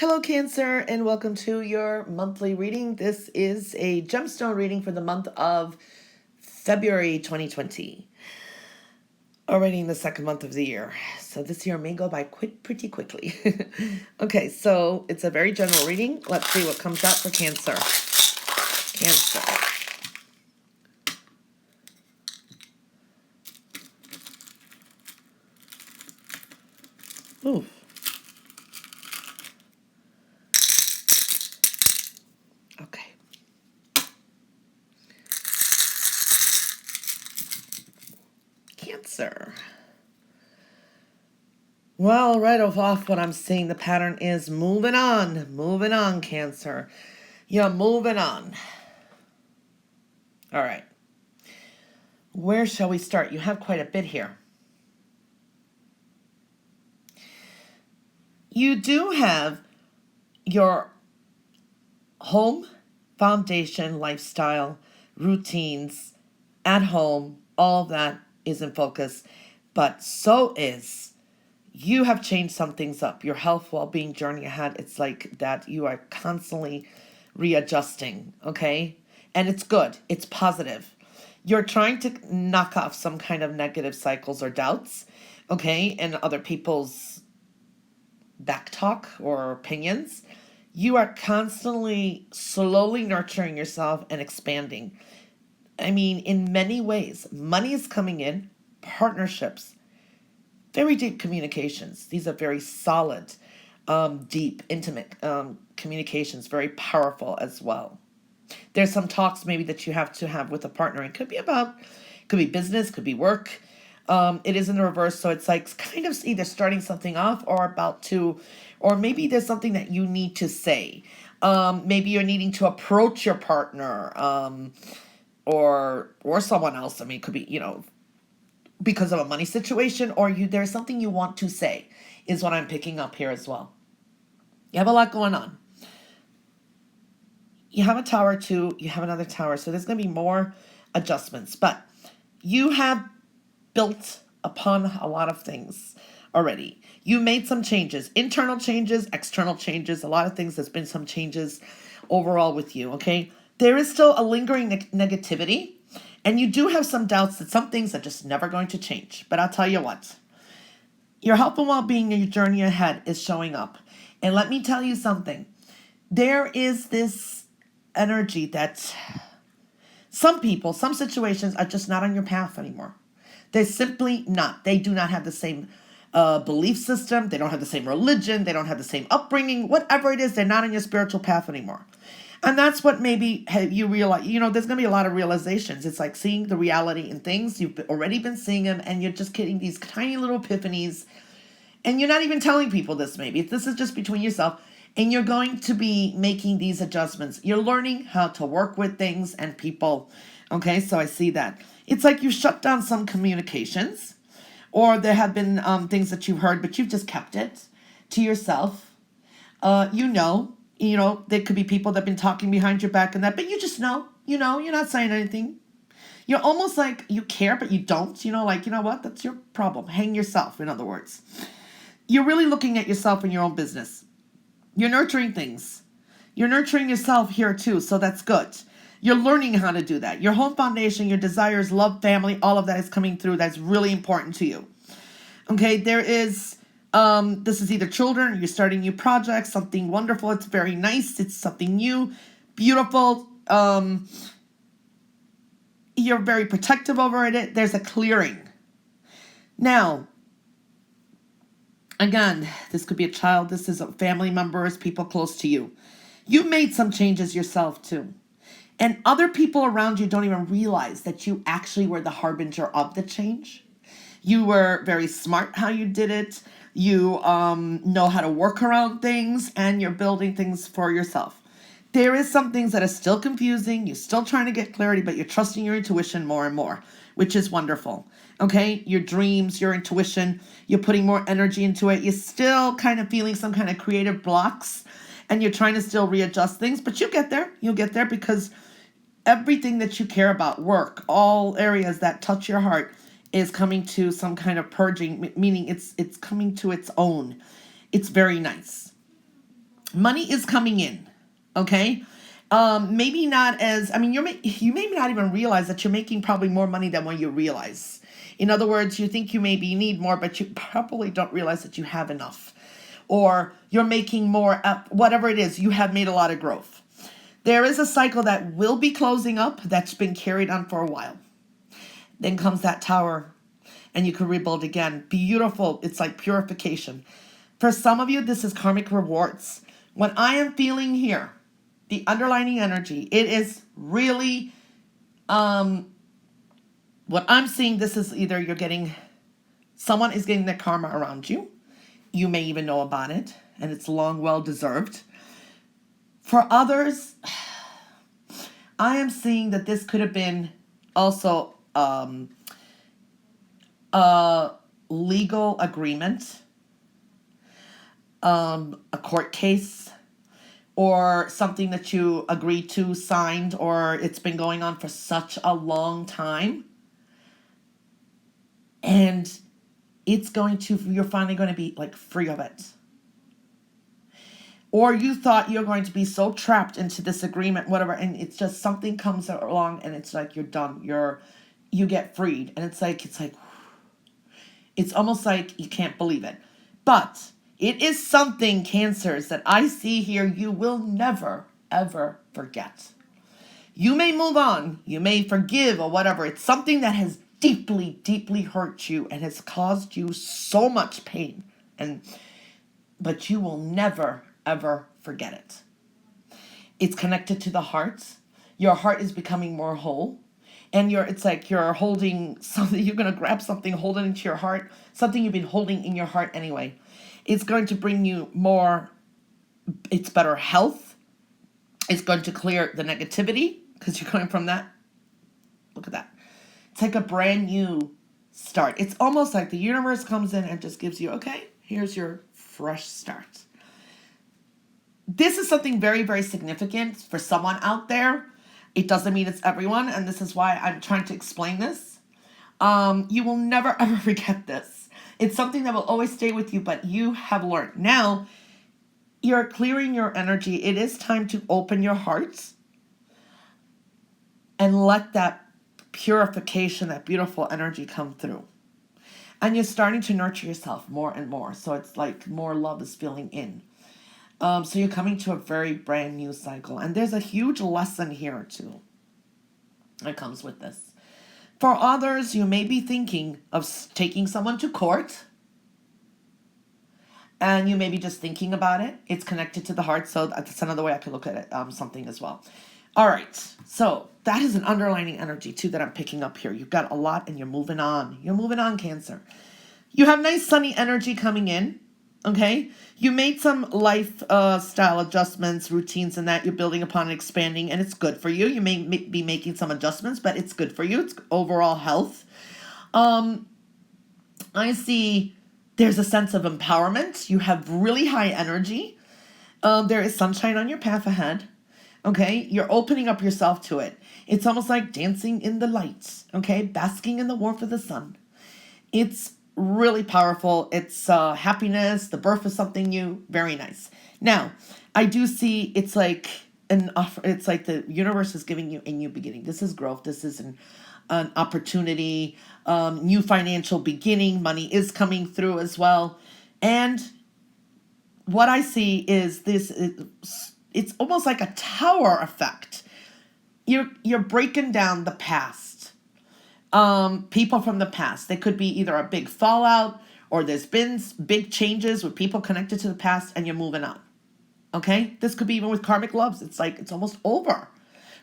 Hello, Cancer, and welcome to your monthly reading. This is a Gemstone reading for the month of February 2020. Already in the second month of the year. So this year may go by pretty quickly. Okay, so it's a very general reading. Let's see what comes out for Cancer. Cancer. Ooh. Okay. Cancer. Well, right off what I'm seeing, the pattern is moving on, Cancer. You're moving on. All right. Where shall we start? You have quite a bit here. You do have your home, foundation, lifestyle, routines, at home, all of that is in focus. But so is, you have changed some things up. Your health, well-being, journey ahead, it's like that you are constantly readjusting, okay? And it's good. It's positive. You're trying to knock off some kind of negative cycles or doubts, okay? And other people's back talk or opinions. You are constantly slowly nurturing yourself and expanding. I mean, in many ways, money is coming in, partnerships, very deep communications. These are very solid, deep, intimate communications, very powerful as well. There's some talks maybe that you have to have with a partner. It could be business, could be work. It is in the reverse, so it's like kind of either starting something off or about to, or maybe there's something that you need to say. Maybe you're needing to approach your partner, or someone else. I mean, it could be, because of a money situation, or there's something you want to say, is what I'm picking up here as well. You have a lot going on. You have a tower too, you have another tower, so there's going to be more adjustments, but you have built upon a lot of things already. You made some changes, internal changes, external changes, a lot of things. There's been some changes overall with you, okay? There is still a lingering negativity, and you do have some doubts that some things are just never going to change. But I'll tell you what, your health and well-being and your journey ahead is showing up. And let me tell you something. There is this energy that some people, some situations are just not on your path anymore. They're simply not. They do not have the same belief system. They don't have the same religion. They don't have the same upbringing. Whatever it is, they're not on your spiritual path anymore. And that's what maybe you realize, there's going to be a lot of realizations. It's like seeing the reality in things. You've already been seeing them, and you're just getting these tiny little epiphanies. And you're not even telling people this maybe. This is just between yourself. And you're going to be making these adjustments. You're learning how to work with things and people. Okay, so I see that. It's like you shut down some communications, or there have been things that you've heard, but you've just kept it to yourself. There could be people that have been talking behind your back and that, but you just know, you're not saying anything. You're almost like you care, but you don't, what? That's your problem. Hang yourself, in other words. You're really looking at yourself and your own business. You're nurturing things. You're nurturing yourself here too, so that's good. You're learning how to do that. Your home foundation, your desires, love, family, all of that is coming through. That's really important to you. Okay, there is, this is either children, you're starting new projects, something wonderful. It's very nice. It's something new, beautiful. You're very protective over it. There's a clearing. Now, again, this could be a child. This is family members, people close to you. You made some changes yourself too. And other people around you don't even realize that you actually were the harbinger of the change. You were very smart how you did it. You know how to work around things, and you're building things for yourself. There is some things that are still confusing. You're still trying to get clarity, but you're trusting your intuition more and more, which is wonderful. Okay, your dreams, your intuition, you're putting more energy into it. You're still kind of feeling some kind of creative blocks, and you're trying to still readjust things, but you get there. You'll get there because everything that you care about, work, all areas that touch your heart, is coming to some kind of purging, meaning it's coming to its own. It's very nice. Money is coming in, okay? Maybe not as, I mean, you may not even realize that you're making probably more money than what you realize. In other words, you think you maybe need more, but you probably don't realize that you have enough. Or you're making more, whatever it is, you have made a lot of growth. There is a cycle that will be closing up that's been carried on for a while. Then comes that tower, and you can rebuild again. Beautiful. It's like purification. For some of you, this is karmic rewards. What I am feeling here, the underlining energy, it is really, what I'm seeing, this is either you're getting, someone is getting their karma around you. You may even know about it, and it's long, well deserved. For others, I am seeing that this could have been also a legal agreement, a court case, or something that you agreed to, signed, or it's been going on for such a long time. And you're finally going to be like free of it. Or you thought you're going to be so trapped into this agreement, whatever, and it's just something comes along and it's like you're done. You get freed. And it's like, it's almost like you can't believe it. But it is something, Cancers, that I see here you will never, ever forget. You may move on, you may forgive or whatever. It's something that has deeply, deeply hurt you and has caused you so much pain. But you will never, ever forget it. It's connected to the heart. Your heart is becoming more whole. And it's like you're holding something, you're going to grab something, hold it into your heart, something you've been holding in your heart anyway. It's going to bring you it's better health. It's going to clear the negativity because you're going from that. Look at that. It's like a brand new start. It's almost like the universe comes in and just gives you, okay, here's your fresh start. This is something very, very significant for someone out there. It doesn't mean it's everyone, and this is why I'm trying to explain this. You will never, ever forget this. It's something that will always stay with you, but you have learned. Now, you're clearing your energy. It is time to open your heart and let that purification, that beautiful energy come through. And you're starting to nurture yourself more and more. So it's like more love is filling in. So you're coming to a very brand new cycle. And there's a huge lesson here too that comes with this. For others, you may be thinking of taking someone to court. And you may be just thinking about it. It's connected to the heart. So that's another way I could look at it, something as well. All right. So that is an underlining energy too that I'm picking up here. You've got a lot and you're moving on. You're moving on, Cancer. You have nice sunny energy coming in. Okay, you made some lifestyle adjustments, routines, and that you're building upon and expanding, and it's good for you. You may be making some adjustments, but it's good for you. It's overall health. I see there's a sense of empowerment. You have really high energy. There is sunshine on your path ahead. Okay, you're opening up yourself to it. It's almost like dancing in the lights. Okay, basking in the warmth of the sun. It's really powerful. It's happiness, the birth of something new. Very nice. Now, I do see it's like it's like the universe is giving you a new beginning. This is growth. This is an opportunity, new financial beginning. Money is coming through as well. And what I see is it's almost like a tower effect. You're breaking down the past. People from the past. They could be either a big fallout or there's been big changes with people connected to the past and you're moving on. Okay? This could be even with karmic loves. It's like it's almost over.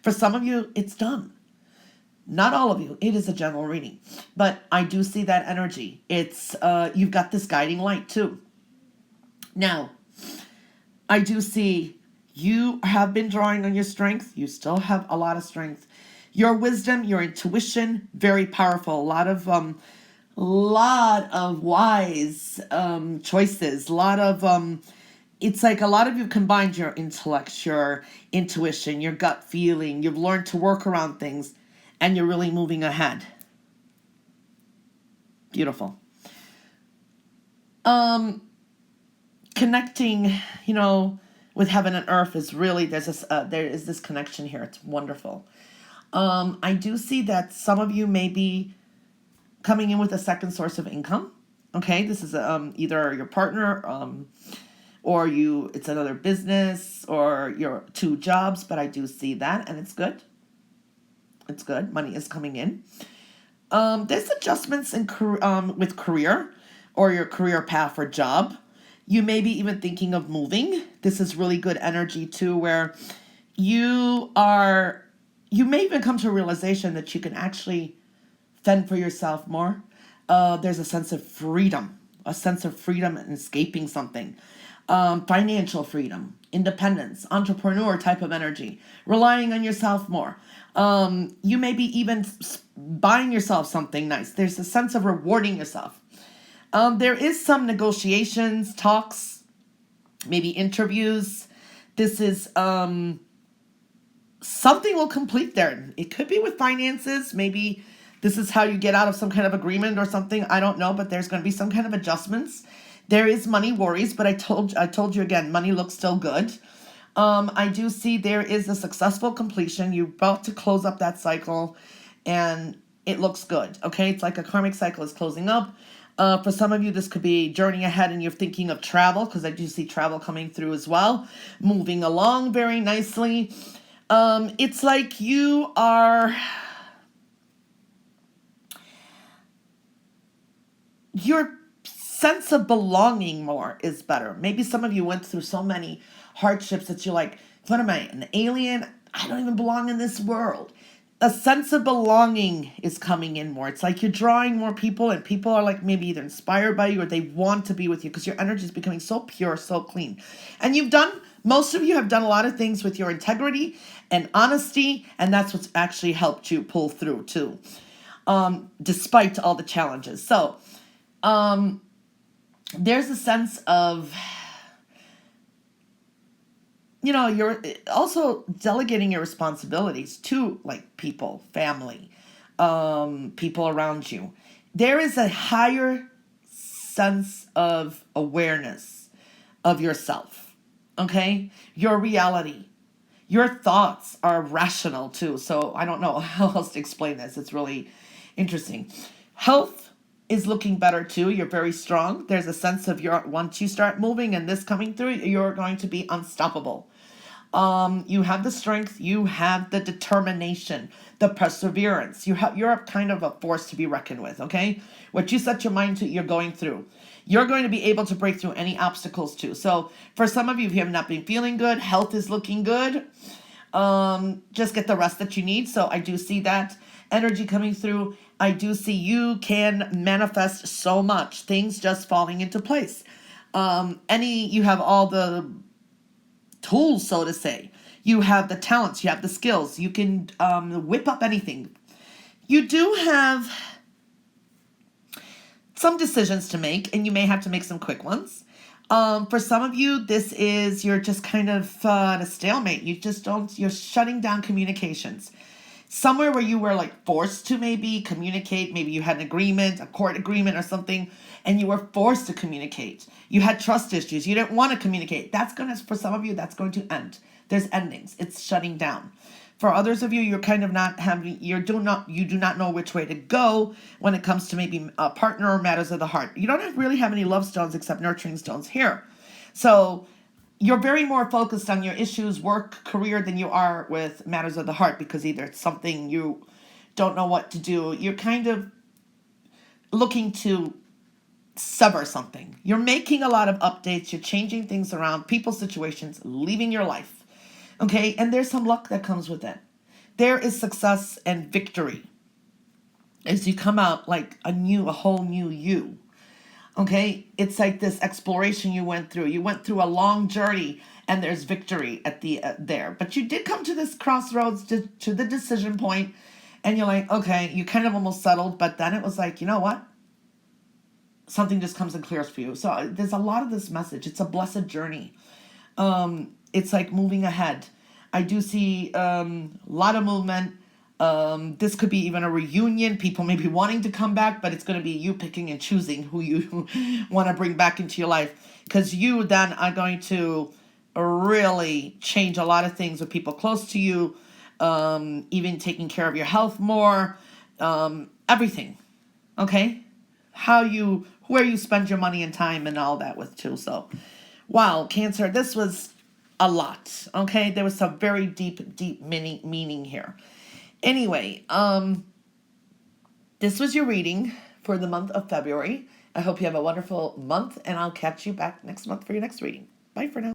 For some of you, it's done. Not all of you. It is a general reading. But I do see that energy. It's you've got this guiding light too. Now, I do see you have been drawing on your strength. You still have a lot of strength. Your wisdom, your intuition, very powerful. A lot of wise choices. A lot of it's like a lot of you combined your intellect, your intuition, your gut feeling. You've learned to work around things, and you're really moving ahead. Beautiful. Connecting, with heaven and earth is really, there is this connection here. It's wonderful. I do see that some of you may be coming in with a second source of income. Okay, this is either your partner, or it's another business, or your two jobs, but I do see that, and it's good. It's good. Money is coming in. There's adjustments in with career or your career path or job. You may be even thinking of moving. This is really good energy too, where you may even come to a realization that you can actually fend for yourself more. There's a sense of freedom in escaping something. Financial freedom, independence, entrepreneur type of energy, relying on yourself more. You may be even buying yourself something nice. There's a sense of rewarding yourself. There is some negotiations, talks, maybe interviews. This is something will complete there. It could be with finances. Maybe this is how you get out of some kind of agreement or something. I don't know, but there's going to be some kind of adjustments. There is money worries, but I told you again, money looks still good. I do see there is a successful completion. You're about to close up that cycle, and it looks good. Okay, it's like a karmic cycle is closing up. For some of you, this could be journeying ahead, and you're thinking of travel, because I do see travel coming through as well, moving along very nicely. It's like your sense of belonging more is better. Maybe some of you went through so many hardships that you're like, what am I, an alien? I don't even belong in this world. A sense of belonging is coming in more. It's like you're drawing more people, and people are like maybe either inspired by you or they want to be with you because your energy is becoming so pure, so clean. And most of you have done a lot of things with your integrity and honesty, and that's what's actually helped you pull through too, despite all the challenges. So there's a sense of, you're also delegating your responsibilities to like people, family, people around you. There is a higher sense of awareness of yourself. Okay? Your reality. Your thoughts are rational too. So I don't know how else to explain this. It's really interesting. Health is looking better too. You're very strong. There's a sense of once you start moving and this coming through, you're going to be unstoppable. You have the strength, you have the determination, the perseverance. You're kind of a force to be reckoned with, okay? What you set your mind to, you're going through. You're going to be able to break through any obstacles too. So for some of you, if you have not been feeling good, health is looking good. Just get the rest that you need. So I do see that energy coming through. I do see you can manifest so much, things just falling into place. You have all the tools, so to say. You have the talents, you have the skills. You can whip up anything. You do have some decisions to make, and you may have to make some quick ones. For some of you, you're just kind of at a stalemate. You're shutting down communications. Somewhere where you were like forced to maybe communicate, maybe you had an agreement, a court agreement or something, and you were forced to communicate. You had trust issues. You didn't want to communicate. For some of you, that's going to end. There's endings. It's shutting down. For others of you, you're kind of you do not know which way to go when it comes to maybe a partner or matters of the heart. You don't really have any love stones except nurturing stones here. So you're very more focused on your issues, work, career than you are with matters of the heart, because either it's something you don't know what to do. You're kind of looking to sever something. You're making a lot of updates. You're changing things around, people, situations, leaving your life. Okay, and there's some luck that comes with it. There is success and victory as you come out like a whole new you. Okay, it's like this exploration you went through. You went through a long journey, and there's victory at the there. But you did come to this crossroads to the decision point, and you're like, okay, you kind of almost settled, but then it was like, you know what? Something just comes and clears for you. So there's a lot of this message. It's a blessed journey. It's like moving ahead. I do see a lot of movement. This could be even a reunion. People may be wanting to come back, but it's going to be you picking and choosing who you want to bring back into your life. Because you then are going to really change a lot of things with people close to you, even taking care of your health more, everything. Okay? Where you spend your money and time and all that with too. So, wow, Cancer, this was a lot. Okay? There was some very deep meaning here. Anyway, this was your reading for the month of February. I hope you have a wonderful month, and I'll catch you back next month for your next reading. Bye for now.